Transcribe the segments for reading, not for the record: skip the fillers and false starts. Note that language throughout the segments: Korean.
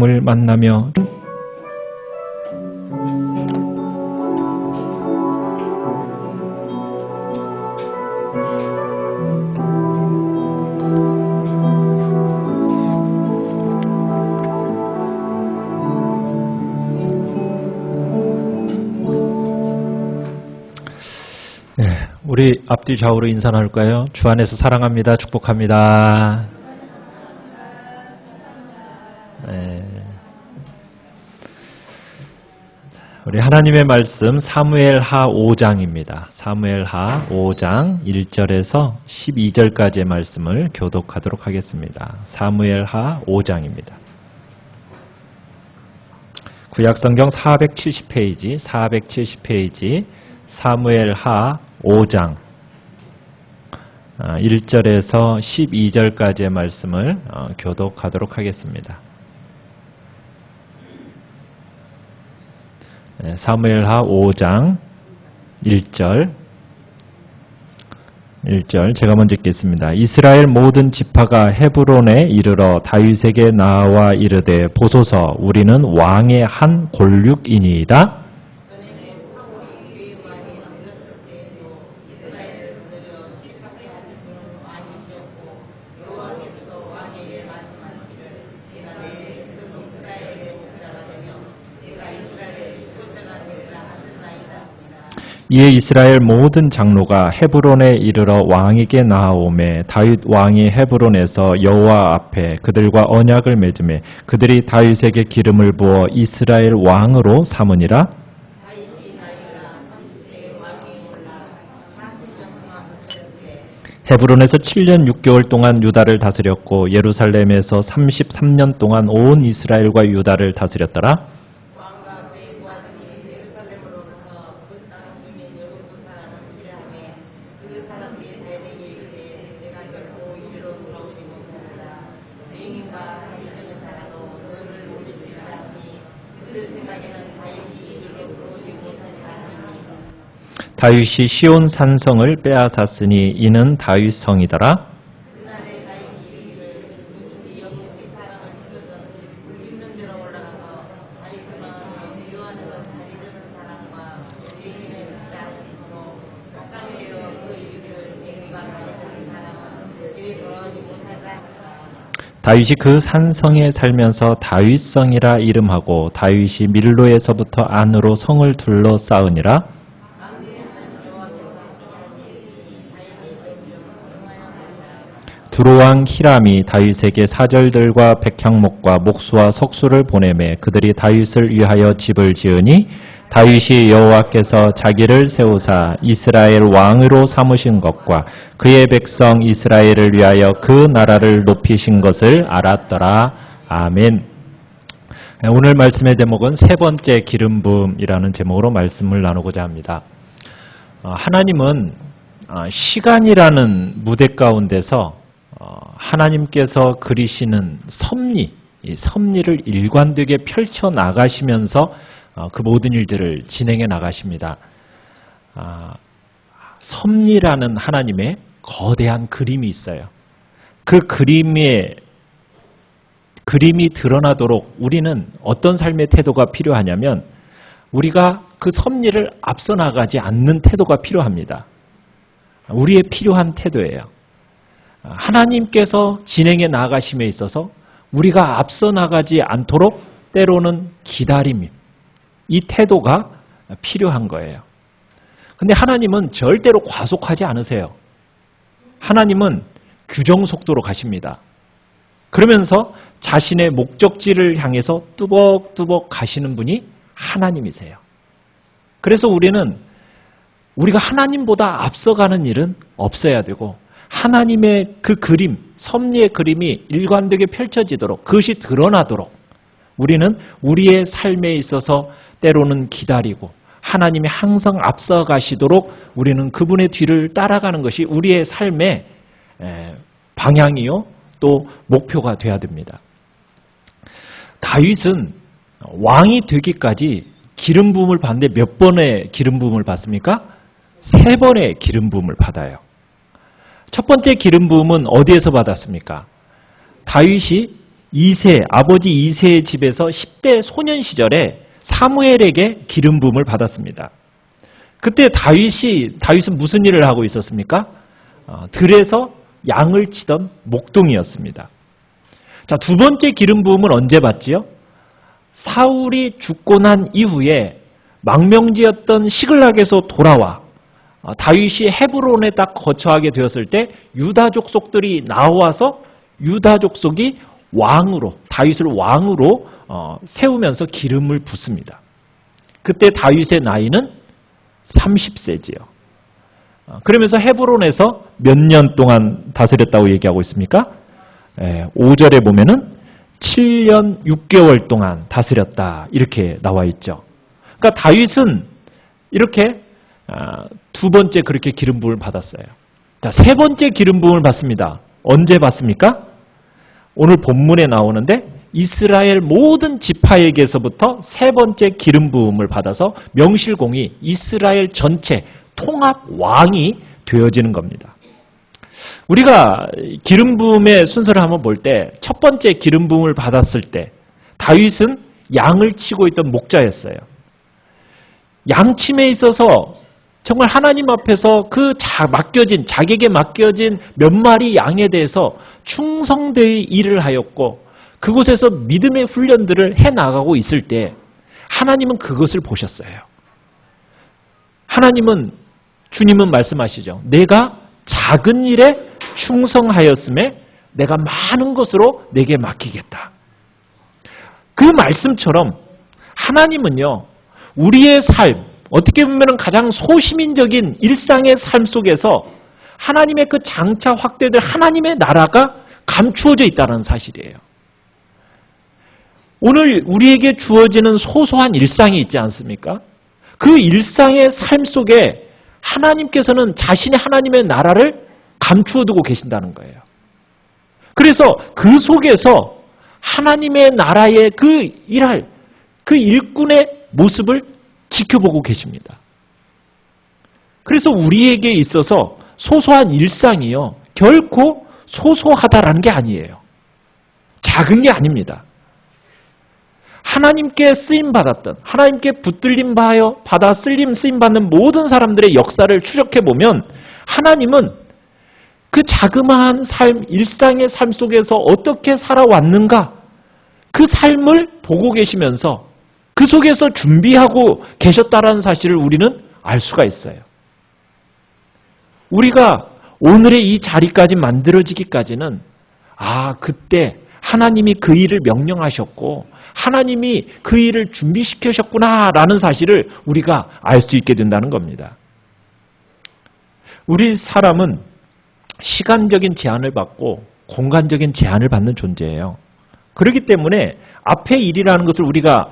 하나님을 만나며 우리 앞뒤 좌우로 인사 나눌까요? 주 안에서 사랑합니다. 축복합니다. 네. 우리 하나님의 말씀 사무엘하 5장입니다. 사무엘하 5장 1절에서 12절까지의 말씀을 교독하도록 하겠습니다. 사무엘하 5장입니다. 구약성경 470페이지 사무엘하 5장 1절에서 12절까지의 말씀을 교독하도록 하겠습니다. 사무엘하 5장 1절 제가 먼저 읽겠습니다. 이스라엘 모든 지파가 헤브론에 이르러 다윗에게 나와 이르되 보소서 우리는 왕의 한 골육이니이다. 이에 이스라엘 모든 장로가 헤브론에 이르러 왕에게 나아오매 다윗 왕이 헤브론에서 여호와 앞에 그들과 언약을 맺으매 그들이 다윗에게 기름을 부어 이스라엘 왕으로 삼으니라. 헤브론에서 7년 6개월 동안 유다를 다스렸고 예루살렘에서 33년 동안 온 이스라엘과 유다를 다스렸더라. 다윗이 시온 산성을 빼앗았으니 이는 다윗 성이더라. 다윗이 그 산성에 살면서 다윗성이라 이름하고 다윗이 밀로에서부터 안으로 성을 둘러싸으니라. 두로왕 히람이 다윗에게 사절들과 백향목과 목수와 석수를 보내매 그들이 다윗을 위하여 집을 지으니 다윗이 여호와께서 자기를 세우사 이스라엘 왕으로 삼으신 것과 그의 백성 이스라엘을 위하여 그 나라를 높이신 것을 알았더라. 아멘. 오늘 말씀의 제목은 세 번째 기름 부음이라는 제목으로 말씀을 나누고자 합니다. 하나님은 시간이라는 무대 가운데서 하나님께서 그리시는 섭리, 이 섭리를 일관되게 펼쳐 나가시면서 그 모든 일들을 진행해 나가십니다. 섭리라는 하나님의 거대한 그림이 있어요. 그 그림이 드러나도록 우리는 어떤 삶의 태도가 필요하냐면 우리가 그 섭리를 앞서 나가지 않는 태도가 필요합니다. 우리의 필요한 태도예요. 하나님께서 진행해 나가심에 있어서 우리가 앞서 나가지 않도록 때로는 기다림, 이 태도가 필요한 거예요. 근데 하나님은 절대로 과속하지 않으세요. 하나님은 규정 속도로 가십니다. 그러면서 자신의 목적지를 향해서 뚜벅뚜벅 가시는 분이 하나님이세요. 그래서 우리가 하나님보다 앞서가는 일은 없어야 되고 하나님의 그 그림, 섭리의 그림이 일관되게 펼쳐지도록 그것이 드러나도록 우리는 우리의 삶에 있어서 때로는 기다리고 하나님이 항상 앞서가시도록 우리는 그분의 뒤를 따라가는 것이 우리의 삶의 방향이요 또 목표가 되어야 됩니다. 다윗은 왕이 되기까지 기름 부음을 받는데 몇 번의 기름 부음을 받습니까? 3번의 기름 부음을 받아요. 첫 번째 기름 부음은 어디에서 받았습니까? 다윗이 아버지 이새의 집에서 10대 소년 시절에 사무엘에게 기름 부음을 받았습니다. 그때 다윗은 무슨 일을 하고 있었습니까? 들에서 양을 치던 목동이었습니다. 자, 두 번째 기름 부음은 언제 받지요? 사울이 죽고 난 이후에 망명지였던 시글락에서 돌아와 다윗이 헤브론에 딱 거처하게 되었을 때 유다 족속들이 나와서 유다 족속이 다윗을 왕으로 세우면서 기름을 붓습니다. 그때 다윗의 나이는 30세지요. 그러면서 헤브론에서 몇 년 동안 다스렸다고 얘기하고 있습니까? 5절에 보면은 7년 6개월 동안 다스렸다 이렇게 나와 있죠. 그러니까 다윗은 이렇게 두 번째 그렇게 기름 부음을 받았어요. 자, 세 번째 기름 부음을 받습니다. 언제 받습니까? 오늘 본문에 나오는데 이스라엘 모든 지파에게서부터 세 번째 기름 부음을 받아서 명실공히 이스라엘 전체 통합 왕이 되어지는 겁니다. 우리가 기름 부음의 순서를 한번 볼 때 첫 번째 기름 부음을 받았을 때 다윗은 양을 치고 있던 목자였어요. 양침에 있어서 정말 하나님 앞에서 자기에게 맡겨진 몇 마리 양에 대해서 충성되이 일을 하였고 그곳에서 믿음의 훈련들을 해나가고 있을 때 하나님은 그것을 보셨어요. 주님은 말씀하시죠. 내가 작은 일에 충성하였음에 내가 많은 것으로 내게 맡기겠다. 그 말씀처럼 하나님은요, 우리의 삶, 어떻게 보면 가장 소시민적인 일상의 삶 속에서 하나님의 그 장차 확대될 하나님의 나라가 감추어져 있다는 사실이에요. 오늘 우리에게 주어지는 소소한 일상이 있지 않습니까? 그 일상의 삶 속에 하나님께서는 자신의 하나님의 나라를 감추어 두고 계신다는 거예요. 그래서 그 속에서 하나님의 나라의 그 일꾼의 모습을 지켜보고 계십니다. 그래서 우리에게 있어서 소소한 일상이요, 결코 소소하다라는 게 아니에요. 작은 게 아닙니다. 하나님께 쓰임받았던, 하나님께 붙들림 받아 쓰임받는 모든 사람들의 역사를 추적해보면 하나님은 그 자그마한 삶, 일상의 삶 속에서 어떻게 살아왔는가, 그 삶을 보고 계시면서 그 속에서 준비하고 계셨다라는 사실을 우리는 알 수가 있어요. 우리가 오늘의 이 자리까지 만들어지기까지는 그때 하나님이 그 일을 명령하셨고 하나님이 그 일을 준비시키셨구나라는 사실을 우리가 알 수 있게 된다는 겁니다. 우리 사람은 시간적인 제한을 받고 공간적인 제한을 받는 존재예요. 그렇기 때문에 앞의 일이라는 것을 우리가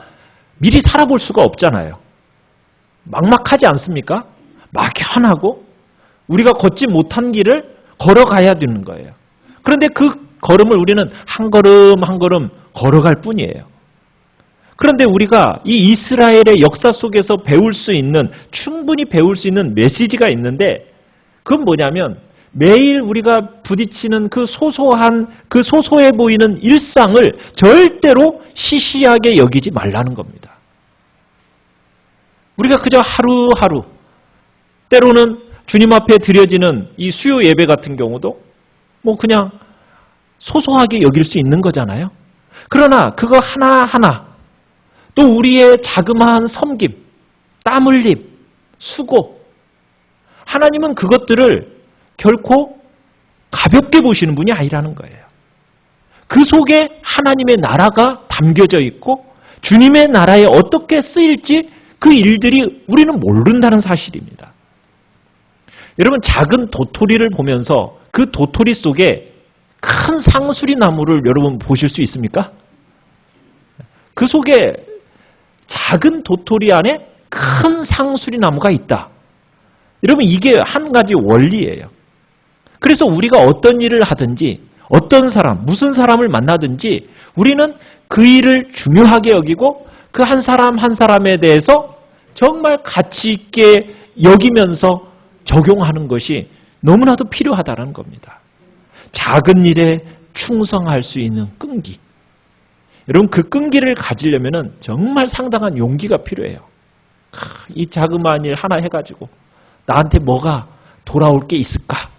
미리 살아볼 수가 없잖아요. 막막하지 않습니까? 막연하고 우리가 걷지 못한 길을 걸어가야 되는 거예요. 그런데 그 걸음을 우리는 한 걸음 한 걸음 걸어갈 뿐이에요. 그런데 우리가 이 이스라엘의 역사 속에서 충분히 배울 수 있는 메시지가 있는데 그건 뭐냐면 매일 우리가 부딪히는 그 소소해 보이는 일상을 절대로 시시하게 여기지 말라는 겁니다. 우리가 그저 하루하루, 때로는 주님 앞에 드려지는 이 수요 예배 같은 경우도 그냥 소소하게 여길 수 있는 거잖아요. 그러나 그거 하나하나, 또 우리의 자그마한 섬김, 땀 흘림, 수고, 하나님은 그것들을 결코 가볍게 보시는 분이 아니라는 거예요. 그 속에 하나님의 나라가 담겨져 있고 주님의 나라에 어떻게 쓰일지 그 일들이 우리는 모른다는 사실입니다. 여러분, 작은 도토리를 보면서 그 도토리 속에 큰 상수리 나무를 여러분 보실 수 있습니까? 그 속에 작은 도토리 안에 큰 상수리 나무가 있다. 여러분, 이게 한 가지 원리예요. 그래서 우리가 어떤 일을 하든지 어떤 사람, 무슨 사람을 만나든지 우리는 그 일을 중요하게 여기고 그 한 사람 한 사람에 대해서 정말 가치 있게 여기면서 적용하는 것이 너무나도 필요하다는 겁니다. 작은 일에 충성할 수 있는 끈기, 여러분 그 끈기를 가지려면은 정말 상당한 용기가 필요해요. 이 자그마한 일 하나 해가지고 나한테 뭐가 돌아올 게 있을까?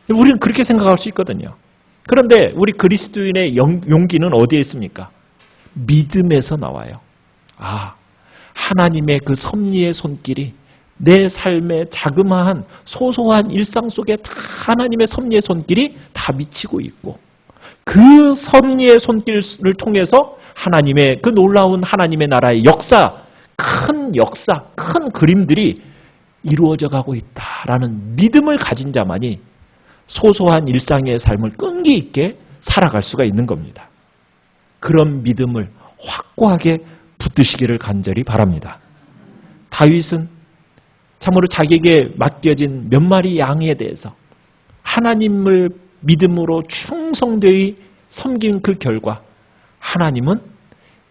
우리는 그렇게 생각할 수 있거든요. 그런데 우리 그리스도인의 용기는 어디에 있습니까? 믿음에서 나와요. 하나님의 그 섭리의 손길이 내 삶의 자그마한 소소한 일상 속에 다 하나님의 섭리의 손길이 다 미치고 있고, 그 섭리의 손길을 통해서 하나님의 그 놀라운 하나님의 나라의 역사, 큰 그림들이 이루어져 가고 있다라는 믿음을 가진 자만이 소소한 일상의 삶을 끈기 있게 살아갈 수가 있는 겁니다. 그런 믿음을 확고하게 붙드시기를 간절히 바랍니다. 다윗은 참으로 자기에게 맡겨진 몇 마리 양에 대해서 하나님을 믿음으로 충성되이 섬긴 그 결과 하나님은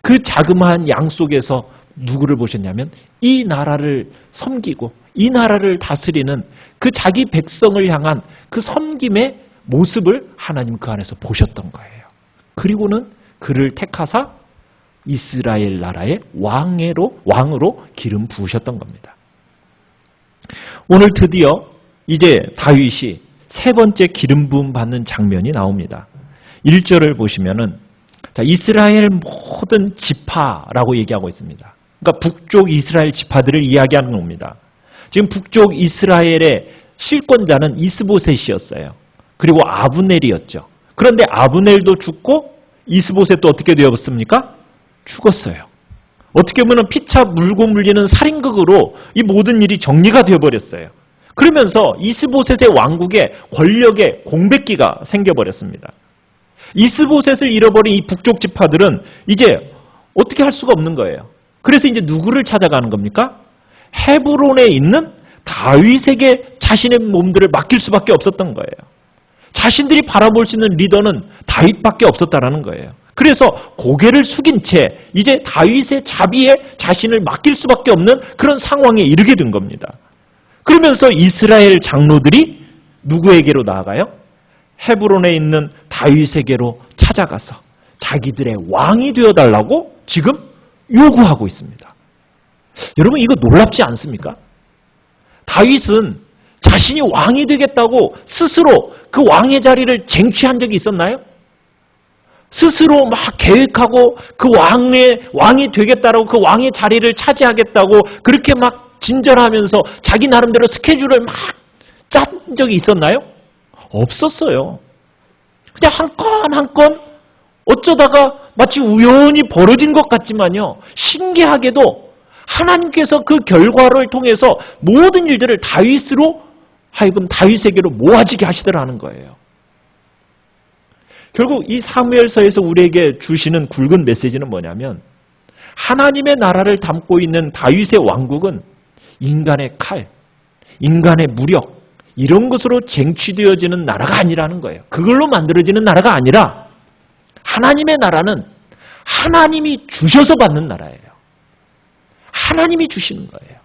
그 자그마한 양 속에서 누구를 보셨냐면 이 나라를 섬기고 이 나라를 다스리는 그 자기 백성을 향한 그 섬김의 모습을 하나님 그 안에서 보셨던 거예요. 그리고는 그를 택하사 이스라엘 나라의 왕으로 기름 부으셨던 겁니다. 오늘 드디어 이제 다윗이 세 번째 기름 부음 받는 장면이 나옵니다. 1절을 보시면은 이스라엘 모든 지파라고 얘기하고 있습니다. 그러니까 북쪽 이스라엘 지파들을 이야기하는 겁니다. 지금 북쪽 이스라엘의 실권자는 이스보셋이었어요. 그리고 아브넬이었죠. 그런데 아브넬도 죽고 이스보셋도 어떻게 되었습니까? 죽었어요. 어떻게 보면 피차 물고 물리는 살인극으로 이 모든 일이 정리가 되어버렸어요. 그러면서 이스보셋의 왕국에 권력의 공백기가 생겨버렸습니다. 이스보셋을 잃어버린 이 북쪽 지파들은 이제 어떻게 할 수가 없는 거예요. 그래서 이제 누구를 찾아가는 겁니까? 헤브론에 있는 다윗에게 자신의 몸들을 맡길 수밖에 없었던 거예요. 자신들이 바라볼 수 있는 리더는 다윗밖에 없었다라는 거예요. 그래서 고개를 숙인 채 이제 다윗의 자비에 자신을 맡길 수밖에 없는 그런 상황에 이르게 된 겁니다. 그러면서 이스라엘 장로들이 누구에게로 나아가요? 헤브론에 있는 다윗에게로 찾아가서 자기들의 왕이 되어달라고 지금 요구하고 있습니다. 여러분 이거 놀랍지 않습니까? 다윗은 자신이 왕이 되겠다고 스스로 그 왕의 자리를 쟁취한 적이 있었나요? 스스로 막 계획하고 그 왕이 되겠다라고 그 왕의 자리를 차지하겠다고 그렇게 막 진절하면서 자기 나름대로 스케줄을 막 짠 적이 있었나요? 없었어요. 그냥 한 건 한 건 어쩌다가 마치 우연히 벌어진 것 같지만요. 신기하게도 하나님께서 그 결과를 통해서 모든 일들을 다윗으로 하여금 다윗에게로 모아지게 하시더라는 거예요. 결국 이 사무엘서에서 우리에게 주시는 굵은 메시지는 뭐냐면 하나님의 나라를 담고 있는 다윗의 왕국은 인간의 칼, 인간의 무력 이런 것으로 쟁취되어지는 나라가 아니라는 거예요. 그걸로 만들어지는 나라가 아니라 하나님의 나라는 하나님이 주셔서 받는 나라예요. 하나님이 주시는 거예요.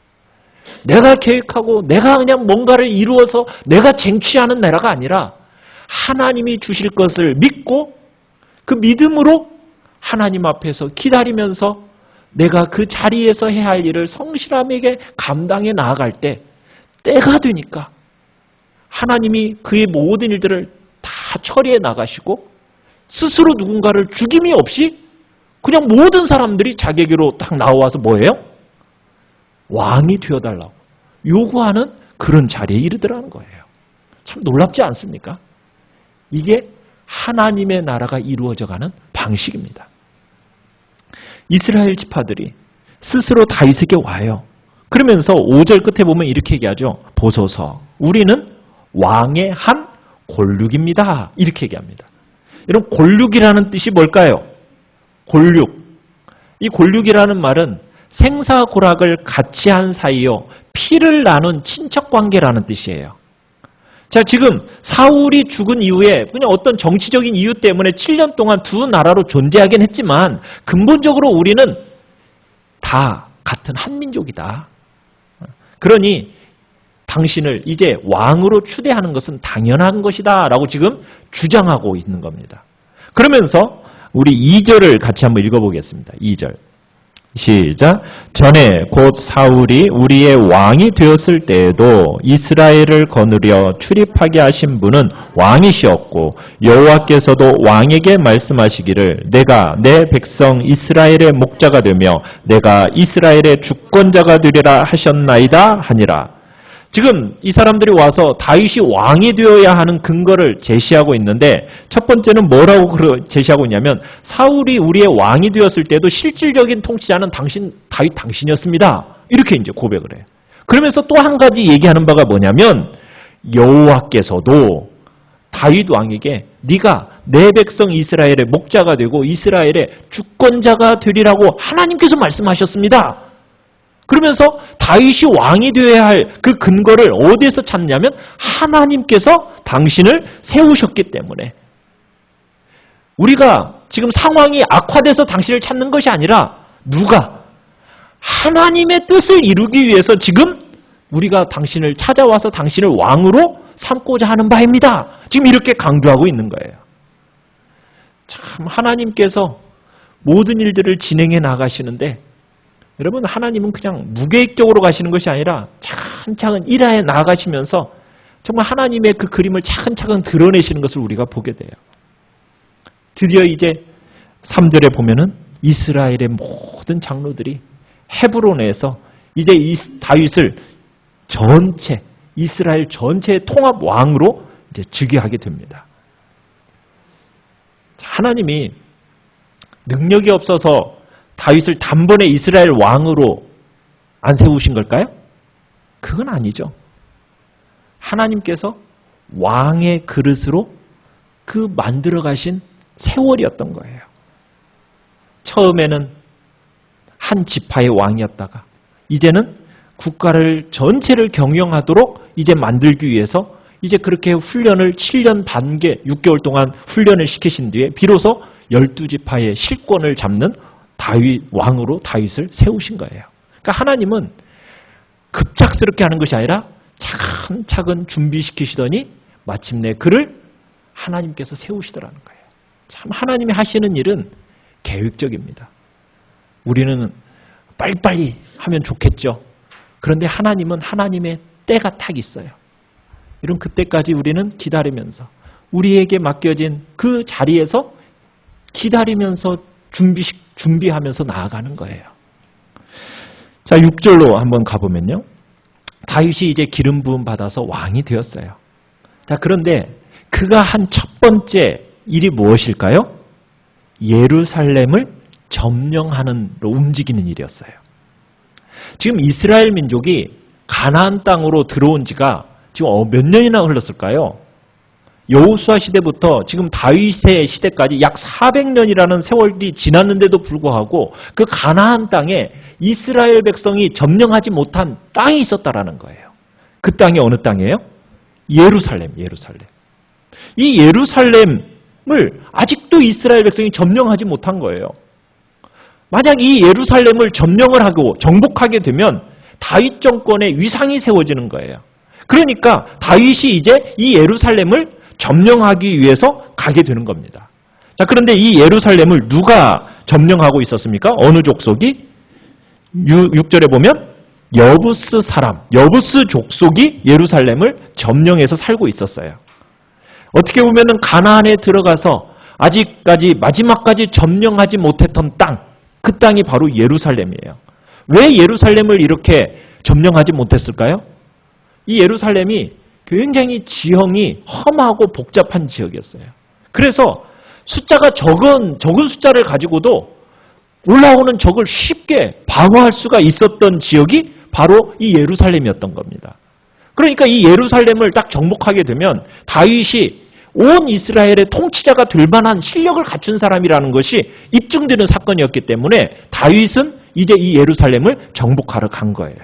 내가 계획하고 내가 그냥 뭔가를 이루어서 내가 쟁취하는 나라가 아니라 하나님이 주실 것을 믿고 그 믿음으로 하나님 앞에서 기다리면서 내가 그 자리에서 해야 할 일을 성실함에게 감당해 나아갈 때 때가 되니까 하나님이 그의 모든 일들을 다 처리해 나가시고 스스로 누군가를 죽임이 없이 그냥 모든 사람들이 자기에게로 딱 나와서 뭐예요? 왕이 되어달라고 요구하는 그런 자리에 이르더라는 거예요. 참 놀랍지 않습니까? 이게 하나님의 나라가 이루어져가는 방식입니다. 이스라엘 지파들이 스스로 다윗에게 와요. 그러면서 5절 끝에 보면 이렇게 얘기하죠. 보소서 우리는 왕의 한 골육입니다. 이렇게 얘기합니다. 여러분 골육이라는 뜻이 뭘까요? 골육. 이 골육이라는 말은 생사고락을 같이 한 사이요 피를 나눈 친척관계라는 뜻이에요. 자, 지금 사울이 죽은 이후에 그냥 어떤 정치적인 이유 때문에 7년 동안 두 나라로 존재하긴 했지만 근본적으로 우리는 다 같은 한 민족이다. 그러니 당신을 이제 왕으로 추대하는 것은 당연한 것이다 라고 지금 주장하고 있는 겁니다. 그러면서 우리 2절을 같이 한번 읽어보겠습니다. 2절. 시작. 전에 곧 사울이 우리의 왕이 되었을 때에도 이스라엘을 거느려 출입하게 하신 분은 왕이시었고 여호와께서도 왕에게 말씀하시기를 내가 내 백성 이스라엘의 목자가 되며 내가 이스라엘의 주권자가 되리라 하셨나이다 하니라. 지금 이 사람들이 와서 다윗이 왕이 되어야 하는 근거를 제시하고 있는데 첫 번째는 뭐라고 제시하고 있냐면 사울이 우리의 왕이 되었을 때도 실질적인 통치자는 다윗 당신이었습니다. 이렇게 이제 고백을 해요. 그러면서 또 한 가지 얘기하는 바가 뭐냐면 여호와께서도 다윗 왕에게 네가 내 백성 이스라엘의 목자가 되고 이스라엘의 주권자가 되리라고 하나님께서 말씀하셨습니다. 그러면서 다윗이 왕이 되어야 할 그 근거를 어디에서 찾냐면 하나님께서 당신을 세우셨기 때문에 우리가 지금 상황이 악화돼서 당신을 찾는 것이 아니라 누가? 하나님의 뜻을 이루기 위해서 지금 우리가 당신을 찾아와서 당신을 왕으로 삼고자 하는 바입니다. 지금 이렇게 강조하고 있는 거예요. 참 하나님께서 모든 일들을 진행해 나가시는데 여러분 하나님은 그냥 무계획적으로 가시는 것이 아니라 차근차근 일하여 나아가시면서 정말 하나님의 그 그림을 차근차근 드러내시는 것을 우리가 보게 돼요. 드디어 이제 3절에 보면은 이스라엘의 모든 장로들이 헤브론에서 이제 이 다윗을 전체 이스라엘 전체의 통합 왕으로 이제 즉위하게 됩니다. 하나님이 능력이 없어서 다윗을 단번에 이스라엘 왕으로 안 세우신 걸까요? 그건 아니죠. 하나님께서 왕의 그릇으로 그 만들어 가신 세월이었던 거예요. 처음에는 한 지파의 왕이었다가 이제는 국가를 전체를 경영하도록 이제 만들기 위해서 이제 그렇게 훈련을 7년 반개 6개월 동안 훈련을 시키신 뒤에 비로소 12지파의 실권을 잡는 다윗 왕으로 다윗을 세우신 거예요. 그러니까 하나님은 급작스럽게 하는 것이 아니라 차근차근 준비시키시더니 마침내 그를 하나님께서 세우시더라는 거예요. 참 하나님이 하시는 일은 계획적입니다. 우리는 빨리빨리 하면 좋겠죠. 그런데 하나님은 하나님의 때가 딱 있어요. 이런 그때까지 우리는 기다리면서 우리에게 맡겨진 그 자리에서 기다리면서 준비하면서 나아가는 거예요. 자, 6절로 한번 가보면요. 다윗이 이제 기름 부음 받아서 왕이 되었어요. 자, 그런데 그가 한 첫 번째 일이 무엇일까요? 예루살렘을 점령하는 로 움직이는 일이었어요. 지금 이스라엘 민족이 가나안 땅으로 들어온 지가 지금 몇 년이나 흘렀을까요? 여호수아 시대부터 지금 다윗의 시대까지 약 400년이라는 세월이 지났는데도 불구하고 그 가나안 땅에 이스라엘 백성이 점령하지 못한 땅이 있었다라는 거예요. 그 땅이 어느 땅이에요? 예루살렘. 이 예루살렘을 아직도 이스라엘 백성이 점령하지 못한 거예요. 만약 이 예루살렘을 점령을 하고 정복하게 되면 다윗 정권의 위상이 세워지는 거예요. 그러니까 다윗이 이제 이 예루살렘을 점령하기 위해서 가게 되는 겁니다. 자, 그런데 이 예루살렘을 누가 점령하고 있었습니까? 어느 족속이? 6절에 보면 여부스 사람, 여부스 족속이 예루살렘을 점령해서 살고 있었어요. 어떻게 보면은 가나안에 들어가서 아직까지 마지막까지 점령하지 못했던 땅, 그 땅이 바로 예루살렘이에요. 왜 예루살렘을 이렇게 점령하지 못했을까요? 이 예루살렘이 굉장히 지형이 험하고 복잡한 지역이었어요. 그래서 숫자가 적은 숫자를 가지고도 올라오는 적을 쉽게 방어할 수가 있었던 지역이 바로 이 예루살렘이었던 겁니다. 그러니까 이 예루살렘을 딱 정복하게 되면 다윗이 온 이스라엘의 통치자가 될 만한 실력을 갖춘 사람이라는 것이 입증되는 사건이었기 때문에 다윗은 이제 이 예루살렘을 정복하러 간 거예요.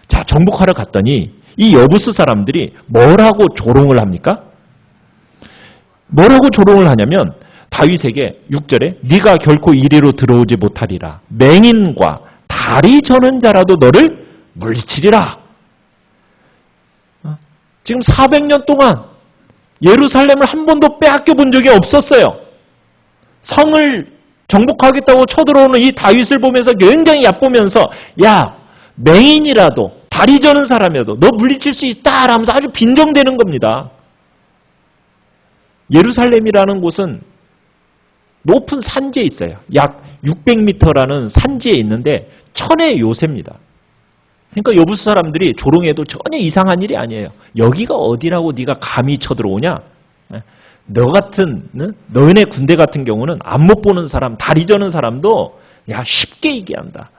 자, 정복하러 갔더니 이 여부스 사람들이 뭐라고 조롱을 합니까? 뭐라고 조롱을 하냐면 다윗에게 6절에 네가 결코 이리로 들어오지 못하리라. 맹인과 다리 저는 자라도 너를 물리치리라. 지금 400년 동안 예루살렘을 한 번도 빼앗겨 본 적이 없었어요. 성을 정복하겠다고 쳐들어오는 이 다윗을 보면서 굉장히 얕보면서 야, 맹인이라도 다리 저는 사람이라도 너 물리칠 수 있다 하면서 아주 빈정대는 겁니다. 예루살렘이라는 곳은 높은 산지에 있어요. 약 600m라는 산지에 있는데 천의 요새입니다. 그러니까 여부수 사람들이 조롱해도 전혀 이상한 일이 아니에요. 여기가 어디라고 네가 감히 쳐들어오냐? 너 같은 너네 군대 같은 경우는 안못 보는 사람, 다리 저는 사람도 야 쉽게 이기한다.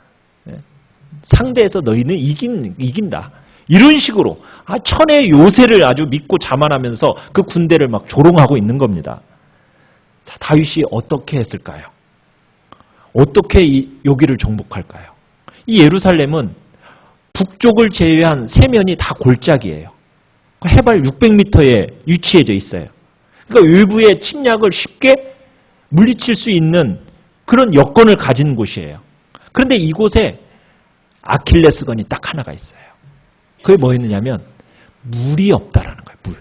상대에서 너희는 이긴다. 이런 식으로 천의 요새를 아주 믿고 자만하면서 그 군대를 막 조롱하고 있는 겁니다. 자, 다윗이 어떻게 했을까요? 어떻게 여기를 정복할까요? 이 예루살렘은 북쪽을 제외한 세면이 다 골짜기예요. 해발 600m에 위치해져 있어요. 그러니까 외부의 침략을 쉽게 물리칠 수 있는 그런 여건을 가진 곳이에요. 그런데 이곳에 아킬레스건이 딱 하나가 있어요. 그게 뭐였느냐면 물이 없다라는 거예요. 물.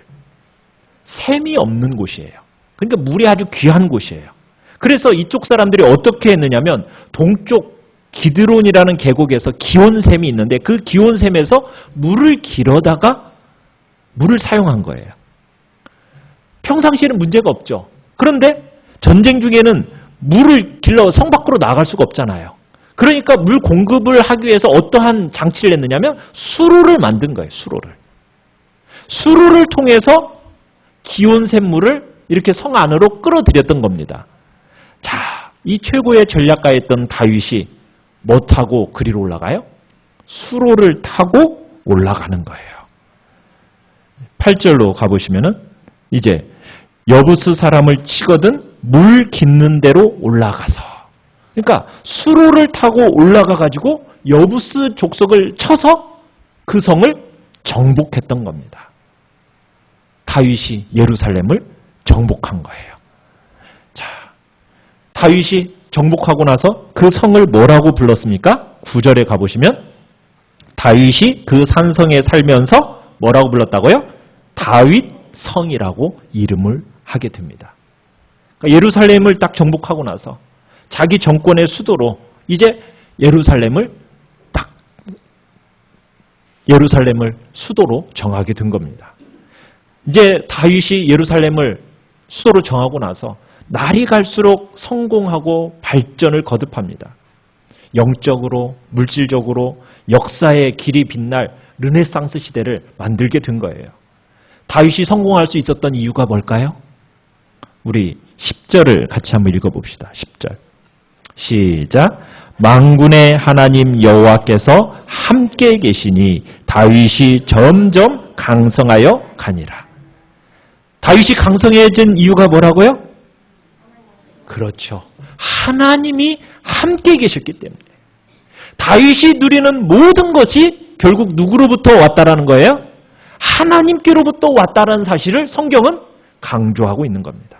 샘이 없는 곳이에요. 그러니까 물이 아주 귀한 곳이에요. 그래서 이쪽 사람들이 어떻게 했느냐면 동쪽 기드론이라는 계곡에서 기온샘이 있는데 그 기온샘에서 물을 길어다가 물을 사용한 거예요. 평상시에는 문제가 없죠. 그런데 전쟁 중에는 물을 길러 성 밖으로 나갈 수가 없잖아요. 그러니까 물 공급을 하기 위해서 어떠한 장치를 했느냐면 수로를 만든 거예요. 수로를 통해서 기온샘물을 이렇게 성 안으로 끌어들였던 겁니다. 자, 이 최고의 전략가였던 다윗이 뭐 타고 그리로 올라가요? 수로를 타고 올라가는 거예요. 8절로 가보시면은 이제 여부스 사람을 치거든 물 깃는 대로 올라가서, 그러니까 수로를 타고 올라가 가지고 여부스 족속을 쳐서 그 성을 정복했던 겁니다. 다윗이 예루살렘을 정복한 거예요. 자, 다윗이 정복하고 나서 그 성을 뭐라고 불렀습니까? 9절에 가보시면 다윗이 그 산성에 살면서 뭐라고 불렀다고요? 다윗 성이라고 이름을 하게 됩니다. 그러니까 예루살렘을 딱 정복하고 나서 자기 정권의 수도로 이제 예루살렘을 수도로 정하게 된 겁니다. 이제 다윗이 예루살렘을 수도로 정하고 나서 날이 갈수록 성공하고 발전을 거듭합니다. 영적으로, 물질적으로 역사의 길이 빛날 르네상스 시대를 만들게 된 거예요. 다윗이 성공할 수 있었던 이유가 뭘까요? 우리 10절을 같이 한번 읽어봅시다. 10절. 시작. 만군의 하나님 여호와께서 함께 계시니 다윗이 점점 강성하여 가니라. 다윗이 강성해진 이유가 뭐라고요? 그렇죠. 하나님이 함께 계셨기 때문에. 다윗이 누리는 모든 것이 결국 누구로부터 왔다라는 거예요? 하나님께로부터 왔다라는 사실을 성경은 강조하고 있는 겁니다.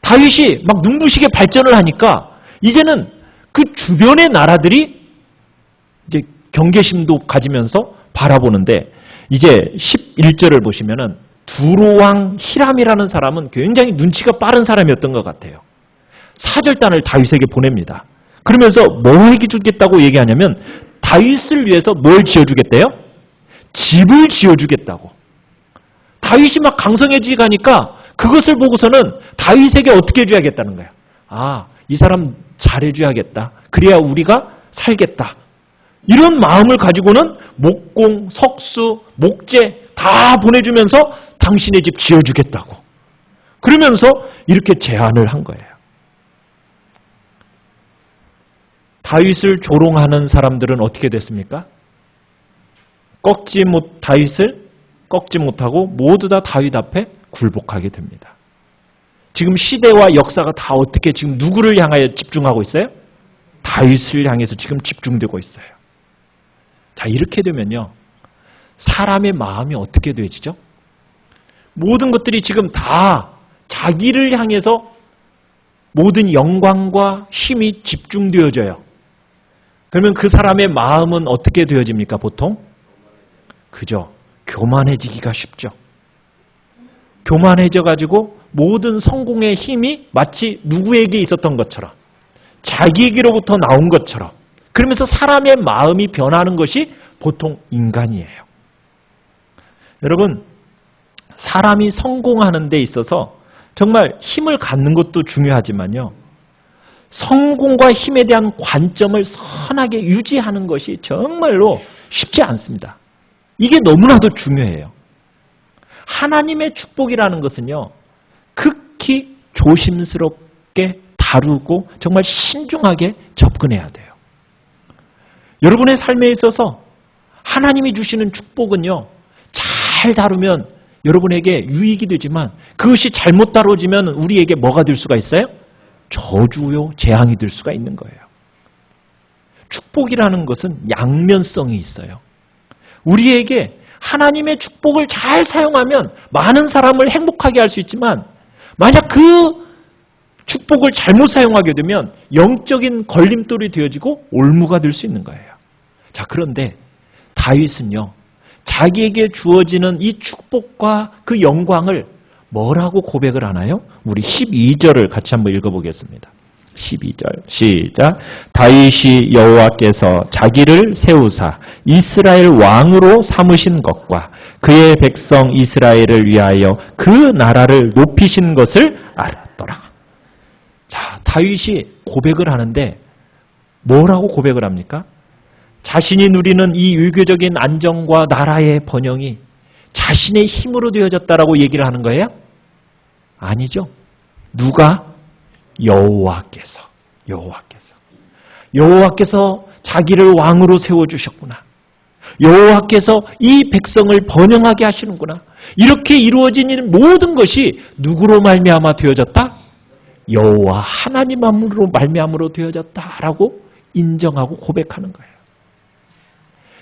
다윗이 막 눈부시게 발전을 하니까 이제는 그 주변의 나라들이 이제 경계심도 가지면서 바라보는데, 이제 11절을 보시면은 두로왕 히람이라는 사람은 굉장히 눈치가 빠른 사람이었던 것 같아요. 사절단을 다윗에게 보냅니다. 그러면서 뭐 해주겠다고 얘기하냐면 다윗을 위해서 뭘 지어주겠대요? 집을 지어주겠다고. 다윗이 막 강성해지 가니까 그것을 보고서는 다윗에게 어떻게 해줘야겠다는 거야. 아, 이 사람 잘해줘야겠다. 그래야 우리가 살겠다. 이런 마음을 가지고는 목공, 석수, 목재 다 보내주면서 당신의 집 지어주겠다고. 그러면서 이렇게 제안을 한 거예요. 다윗을 조롱하는 사람들은 어떻게 됐습니까? 다윗을 꺾지 못하고 모두 다 다윗 앞에 굴복하게 됩니다. 지금 시대와 역사가 다 어떻게 지금 누구를 향하여 집중하고 있어요? 다윗을 향해서 지금 집중되고 있어요. 자, 이렇게 되면요, 사람의 마음이 어떻게 되지죠? 모든 것들이 지금 다 자기를 향해서 모든 영광과 힘이 집중되어져요. 그러면 그 사람의 마음은 어떻게 되어집니까, 보통? 그죠? 교만해지기가 쉽죠. 교만해져가지고 모든 성공의 힘이 마치 누구에게 있었던 것처럼 자기에게로부터 나온 것처럼 그러면서 사람의 마음이 변하는 것이 보통 인간이에요. 여러분, 사람이 성공하는 데 있어서 정말 힘을 갖는 것도 중요하지만요. 성공과 힘에 대한 관점을 선하게 유지하는 것이 정말로 쉽지 않습니다. 이게 너무나도 중요해요. 하나님의 축복이라는 것은요. 극히 조심스럽게 다루고 정말 신중하게 접근해야 돼요. 여러분의 삶에 있어서 하나님이 주시는 축복은요. 잘 다루면 여러분에게 유익이 되지만 그것이 잘못 다뤄지면 우리에게 뭐가 될 수가 있어요? 저주요, 재앙이 될 수가 있는 거예요. 축복이라는 것은 양면성이 있어요. 우리에게 하나님의 축복을 잘 사용하면 많은 사람을 행복하게 할 수 있지만 만약 그 축복을 잘못 사용하게 되면 영적인 걸림돌이 되어지고 올무가 될 수 있는 거예요. 자, 그런데 다윗은요. 자기에게 주어지는 이 축복과 그 영광을 뭐라고 고백을 하나요? 우리 12절을 같이 한번 읽어보겠습니다. 12절 시작. 다윗이 여호와께서 자기를 세우사 이스라엘 왕으로 삼으신 것과 그의 백성 이스라엘을 위하여 그 나라를 높이신 것을 알았더라. 자, 다윗이 고백을 하는데 뭐라고 고백을 합니까? 자신이 누리는 이 유교적인 안정과 나라의 번영이 자신의 힘으로 되어졌다라고 얘기를 하는 거예요? 아니죠. 누가? 여호와께서 자기를 왕으로 세워주셨구나. 여호와께서 이 백성을 번영하게 하시는구나. 이렇게 이루어진 모든 것이 누구로 말미암아 되어졌다? 여호와 하나님으로 말미암으로 되어졌다라고 인정하고 고백하는 거예요.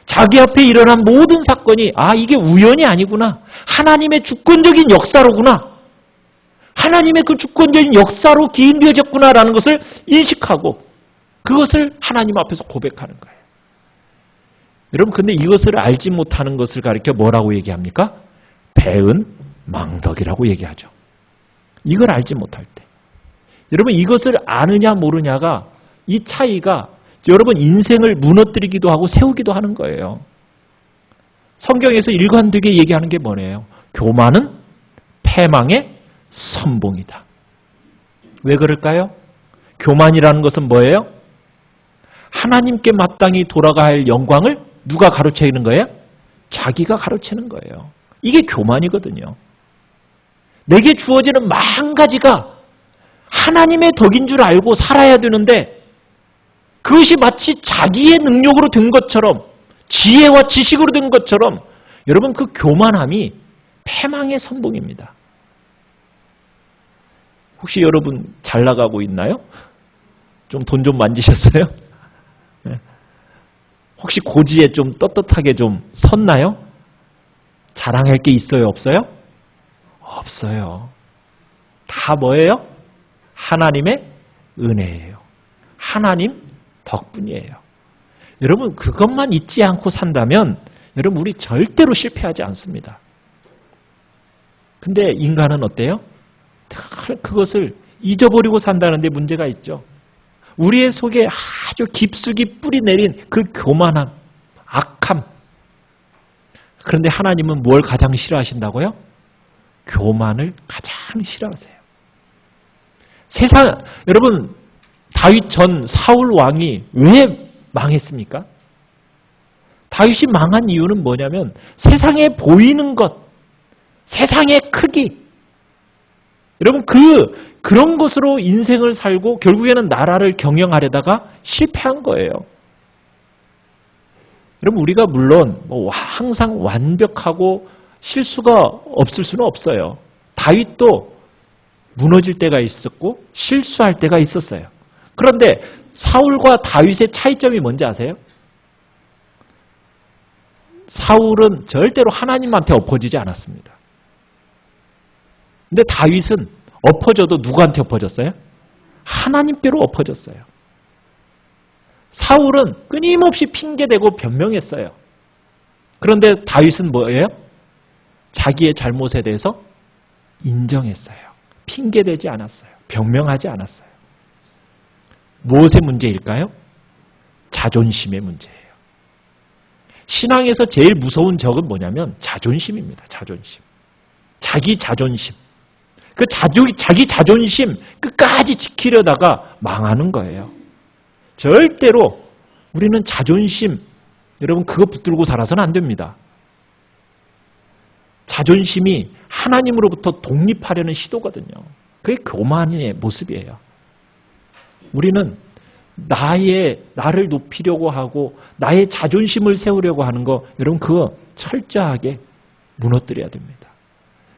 자기 앞에 일어난 모든 사건이 이게 우연이 아니구나. 하나님의 주권적인 역사로구나. 하나님의 그 주권적인 역사로 기인되어졌구나라는 것을 인식하고 그것을 하나님 앞에서 고백하는 거예요. 여러분, 근데 이것을 알지 못하는 것을 가리켜 뭐라고 얘기합니까? 배은 망덕이라고 얘기하죠. 이걸 알지 못할 때. 여러분, 이것을 아느냐 모르냐가 이 차이가 여러분 인생을 무너뜨리기도 하고 세우기도 하는 거예요. 성경에서 일관되게 얘기하는 게 뭐예요? 교만은 패망의 선봉이다. 왜 그럴까요? 교만이라는 것은 뭐예요? 하나님께 마땅히 돌아가야 할 영광을 누가 가로채는 거예요? 자기가 가로채는 거예요. 이게 교만이거든요. 내게 주어지는 만 가지가 하나님의 덕인 줄 알고 살아야 되는데 그것이 마치 자기의 능력으로 된 것처럼 지혜와 지식으로 된 것처럼 여러분 그 교만함이 패망의 선봉입니다. 혹시 여러분 잘 나가고 있나요? 좀 돈 좀 만지셨어요? 네. 혹시 고지에 좀 떳떳하게 좀 섰나요? 자랑할 게 있어요? 없어요? 없어요. 다 뭐예요? 하나님의 은혜예요. 하나님 덕분이에요. 여러분 그것만 잊지 않고 산다면 여러분 우리 절대로 실패하지 않습니다. 근데 인간은 어때요? 그것을 잊어버리고 산다는 데 문제가 있죠. 우리의 속에 아주 깊숙이 뿌리 내린 그 교만함, 악함. 그런데 하나님은 뭘 가장 싫어하신다고요? 교만을 가장 싫어하세요. 여러분 다윗 전 사울 왕이 왜 망했습니까? 다윗이 망한 이유는 뭐냐면 세상에 보이는 것, 세상의 크기. 여러분 그런 것으로 인생을 살고 결국에는 나라를 경영하려다가 실패한 거예요. 여러분 우리가 물론 항상 완벽하고 실수가 없을 수는 없어요. 다윗도 무너질 때가 있었고 실수할 때가 있었어요. 그런데 사울과 다윗의 차이점이 뭔지 아세요? 사울은 절대로 하나님한테 엎어지지 않았습니다. 근데 다윗은 엎어져도 누구한테 엎어졌어요? 하나님께로 엎어졌어요. 사울은 끊임없이 핑계대고 변명했어요. 그런데 다윗은 뭐예요? 자기의 잘못에 대해서 인정했어요. 핑계대지 않았어요. 변명하지 않았어요. 무엇의 문제일까요? 자존심의 문제예요. 신앙에서 제일 무서운 적은 뭐냐면 자존심입니다. 자존심. 자기 자존심. 그 자기 자존심 끝까지 지키려다가 망하는 거예요. 절대로 우리는 자존심, 여러분 그거 붙들고 살아서는 안 됩니다. 자존심이 하나님으로부터 독립하려는 시도거든요. 그게 교만의 모습이에요. 우리는 나를 높이려고 하고 나의 자존심을 세우려고 하는 거, 여러분 그거 철저하게 무너뜨려야 됩니다.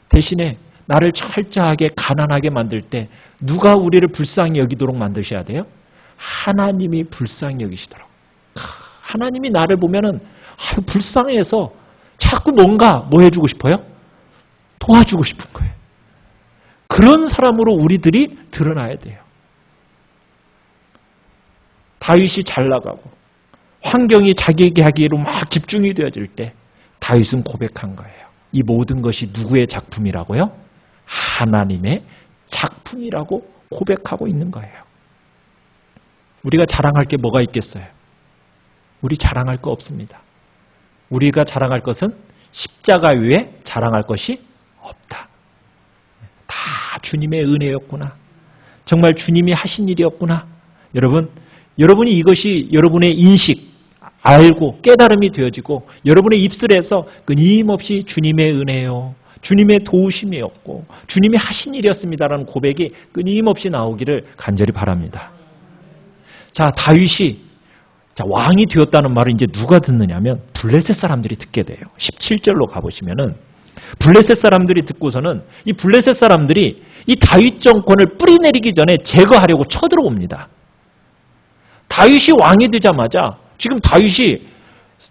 대신에 나를 철저하게 가난하게 만들 때 누가 우리를 불쌍히 여기도록 만드셔야 돼요? 하나님이 불쌍히 여기시도록. 하나님이 나를 보면은 불쌍해서 자꾸 뭔가 뭐 해주고 싶어요? 도와주고 싶은 거예요. 그런 사람으로 우리들이 드러나야 돼요. 다윗이 잘 나가고 환경이 자기에게 하기로 막 집중이 되어질 때 다윗은 고백한 거예요. 이 모든 것이 누구의 작품이라고요? 하나님의 작품이라고 고백하고 있는 거예요. 우리가 자랑할 게 뭐가 있겠어요? 우리 자랑할 거 없습니다. 우리가 자랑할 것은 십자가 위에 자랑할 것이 없다. 다 주님의 은혜였구나. 정말 주님이 하신 일이었구나. 여러분이 이것이 여러분의 인식, 알고 깨달음이 되어지고 여러분의 입술에서 끊임없이 주님의 은혜요, 주님의 도우심이었고 주님이 하신 일이었습니다라는 고백이 끊임없이 나오기를 간절히 바랍니다. 자, 다윗이 왕이 되었다는 말을 이제 누가 듣느냐면 블레셋 사람들이 듣게 돼요. 17절로 가보시면은 블레셋 사람들이 듣고서는 이 블레셋 사람들이 이 다윗 정권을 뿌리내리기 전에 제거하려고 쳐들어옵니다. 다윗이 왕이 되자마자 지금 다윗이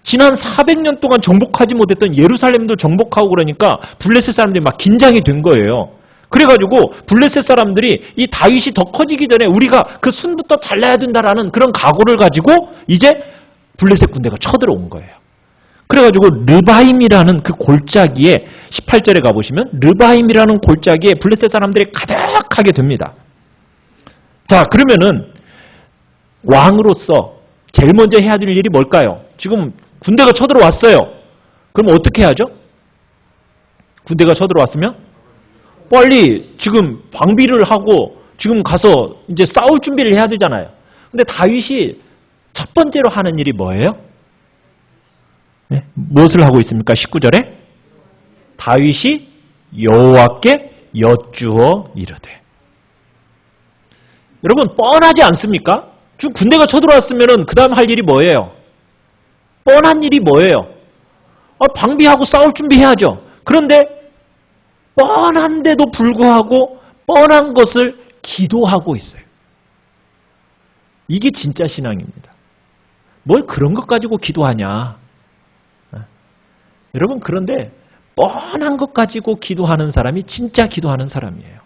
지난 400년 동안 정복하지 못했던 예루살렘도 정복하고 그러니까 블레셋 사람들이 막 긴장이 된 거예요. 그래가지고 블레셋 사람들이 이 다윗이 더 커지기 전에 우리가 그 순부터 잘라야 된다라는 그런 각오를 가지고 이제 블레셋 군대가 쳐들어온 거예요. 그래가지고 르바임이라는 그 골짜기에 18절에 가보시면 르바임이라는 골짜기에 블레셋 사람들이 가득하게 됩니다. 자, 그러면은 왕으로서 제일 먼저 해야 될 일이 뭘까요? 지금 군대가 쳐들어왔어요. 그럼 어떻게 해야죠? 군대가 쳐들어왔으면 빨리 지금 방비를 하고 지금 가서 이제 싸울 준비를 해야 되잖아요. 근데 다윗이 첫 번째로 하는 일이 뭐예요? 네? 무엇을 하고 있습니까? 19절에 다윗이 여호와께 여쭈어 이르되. 여러분 뻔하지 않습니까? 지금 군대가 쳐들어왔으면 그 다음 할 일이 뭐예요? 뻔한 일이 뭐예요? 방비하고 싸울 준비해야죠. 그런데 뻔한데도 불구하고 뻔한 것을 기도하고 있어요. 이게 진짜 신앙입니다. 뭘 그런 것 가지고 기도하냐. 여러분 그런데 뻔한 것 가지고 기도하는 사람이 진짜 기도하는 사람이에요.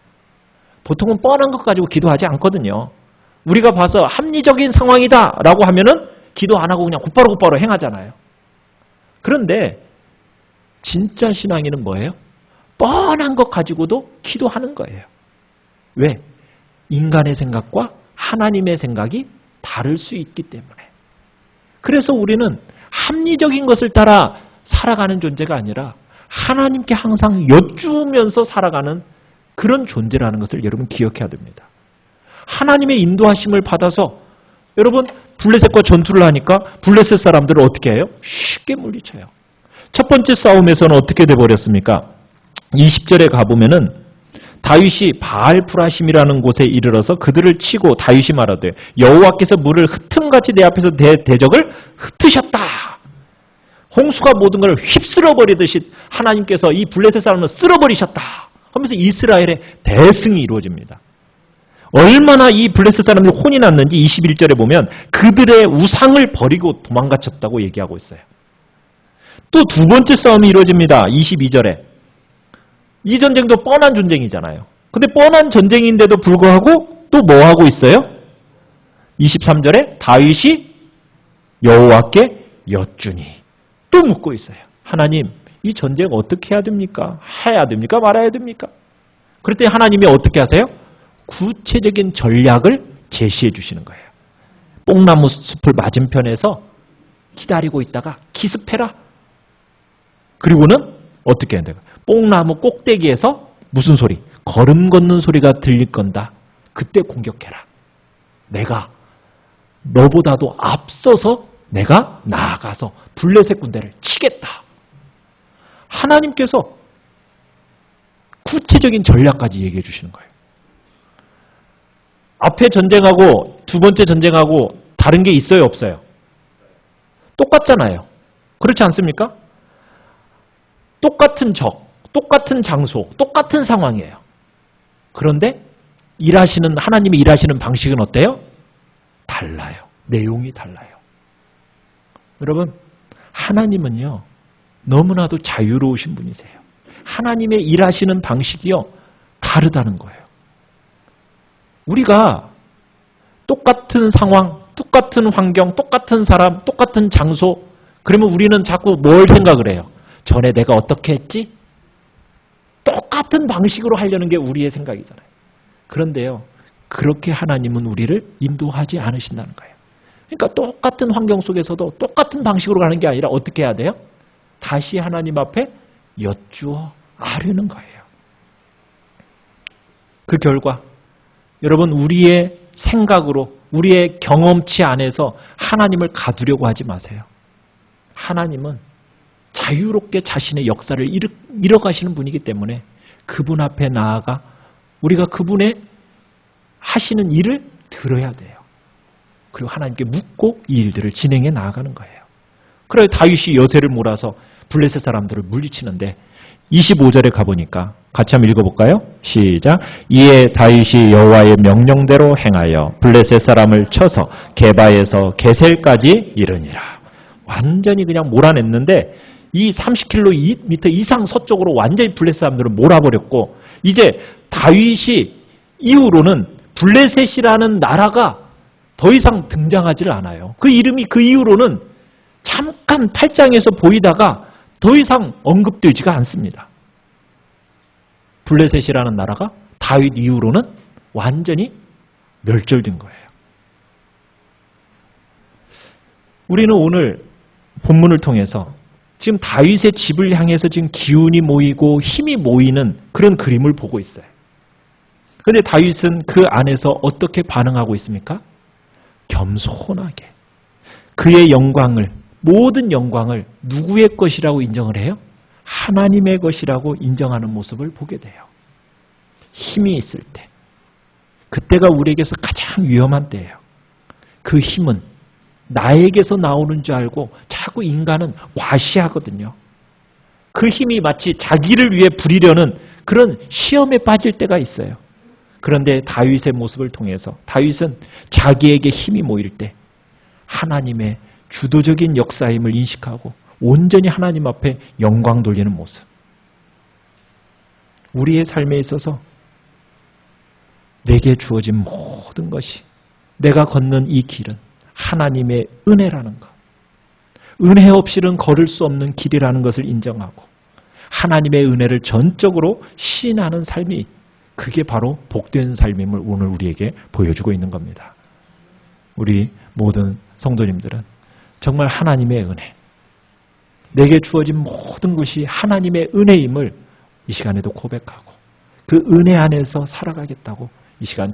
보통은 뻔한 것 가지고 기도하지 않거든요. 우리가 봐서 합리적인 상황이다라고 하면은 기도 안 하고 그냥 곧바로 행하잖아요. 그런데 진짜 신앙인은 뭐예요? 뻔한 것 가지고도 기도하는 거예요. 왜? 인간의 생각과 하나님의 생각이 다를 수 있기 때문에. 그래서 우리는 합리적인 것을 따라 살아가는 존재가 아니라 하나님께 항상 여쭈면서 살아가는 그런 존재라는 것을 여러분 기억해야 됩니다. 하나님의 인도하심을 받아서 여러분 블레셋과 전투를 하니까 블레셋 사람들은 어떻게 해요? 쉽게 물리쳐요. 첫 번째 싸움에서는 어떻게 돼버렸습니까? 20절에 가보면은 다윗이 바알프라심이라는 곳에 이르러서 그들을 치고 다윗이 말하되 여호와께서 물을 흩음같이 내 앞에서 대적을 흩으셨다. 홍수가 모든 걸 휩쓸어 버리듯이 하나님께서 이 블레셋 사람을 쓸어버리셨다 하면서 이스라엘의 대승이 이루어집니다. 얼마나 이 블레셋 사람들이 혼이 났는지 21절에 보면 그들의 우상을 버리고 도망가쳤다고 얘기하고 있어요. 또 두 번째 싸움이 이루어집니다. 22절에. 이 전쟁도 뻔한 전쟁이잖아요. 근데 뻔한 전쟁인데도 불구하고 또 뭐 하고 있어요? 23절에 다윗이 여호와께 여쭈니 또 묻고 있어요. 하나님, 이 전쟁 어떻게 해야 됩니까? 해야 됩니까? 말아야 됩니까? 그럴 때 하나님이 어떻게 하세요? 구체적인 전략을 제시해 주시는 거예요. 뽕나무 숲을 맞은편에서 기다리고 있다가 기습해라. 그리고는 어떻게 해야 돼요? 뽕나무 꼭대기에서 무슨 소리? 걸음 걷는 소리가 들릴 건다. 그때 공격해라. 내가 너보다도 앞서서 내가 나아가서 블레셋 군대를 치겠다. 하나님께서 구체적인 전략까지 얘기해 주시는 거예요. 앞에 전쟁하고 두 번째 전쟁하고 다른 게 있어요, 없어요? 똑같잖아요. 그렇지 않습니까? 똑같은 적, 똑같은 장소, 똑같은 상황이에요. 그런데 하나님이 일하시는 방식은 어때요? 달라요. 내용이 달라요. 여러분, 하나님은요, 너무나도 자유로우신 분이세요. 하나님의 일하시는 방식이요, 다르다는 거예요. 우리가 똑같은 상황, 똑같은 환경, 똑같은 사람, 똑같은 장소, 그러면 우리는 자꾸 뭘 생각을 해요? 전에 내가 어떻게 했지? 똑같은 방식으로 하려는 게 우리의 생각이잖아요. 그런데요, 그렇게 하나님은 우리를 인도하지 않으신다는 거예요. 그러니까 똑같은 환경 속에서도 똑같은 방식으로 가는 게 아니라 어떻게 해야 돼요? 다시 하나님 앞에 여쭈어 아뢰는 거예요. 그 결과 여러분, 우리의 생각으로, 우리의 경험치 안에서 하나님을 가두려고 하지 마세요. 하나님은 자유롭게 자신의 역사를 이뤄가시는 분이기 때문에 그분 앞에 나아가 우리가 그분의 하시는 일을 들어야 돼요. 그리고 하나님께 묻고 이 일들을 진행해 나아가는 거예요. 그래서 다윗이 여세를 몰아서 블레셋 사람들을 물리치는데 25절에 가보니까 같이 한번 읽어볼까요? 시작. 이에 다윗이 여호와의 명령대로 행하여 블레셋 사람을 쳐서 게바에서 게셀까지 이르니라. 완전히 그냥 몰아냈는데 이 30km 이상 서쪽으로 완전히 블레셋 사람들을 몰아버렸고, 이제 다윗이 이후로는 블레셋이라는 나라가 더 이상 등장하지를 않아요. 그 이름이 그 이후로는 잠깐 8장에서 보이다가 더 이상 언급되지가 않습니다. 블레셋이라는 나라가 다윗 이후로는 완전히 멸절된 거예요. 우리는 오늘 본문을 통해서 지금 다윗의 집을 향해서 지금 기운이 모이고 힘이 모이는 그런 그림을 보고 있어요. 그런데 다윗은 그 안에서 어떻게 반응하고 있습니까? 겸손하게 그의 영광을, 모든 영광을 누구의 것이라고 인정을 해요? 하나님의 것이라고 인정하는 모습을 보게 돼요. 힘이 있을 때, 그때가 우리에게서 가장 위험한 때예요. 그 힘은 나에게서 나오는 줄 알고 자꾸 인간은 과시하거든요. 그 힘이 마치 자기를 위해 부리려는 그런 시험에 빠질 때가 있어요. 그런데 다윗의 모습을 통해서 다윗은 자기에게 힘이 모일 때 하나님의 주도적인 역사임을 인식하고 온전히 하나님 앞에 영광 돌리는 모습. 우리의 삶에 있어서 내게 주어진 모든 것이, 내가 걷는 이 길은 하나님의 은혜라는 것, 은혜 없이는 걸을 수 없는 길이라는 것을 인정하고 하나님의 은혜를 전적으로 시인하는 삶이, 그게 바로 복된 삶임을 오늘 우리에게 보여주고 있는 겁니다. 우리 모든 성도님들은 정말 하나님의 은혜, 내게 주어진 모든 것이 하나님의 은혜임을 이 시간에도 고백하고 그 은혜 안에서 살아가겠다고 이 시간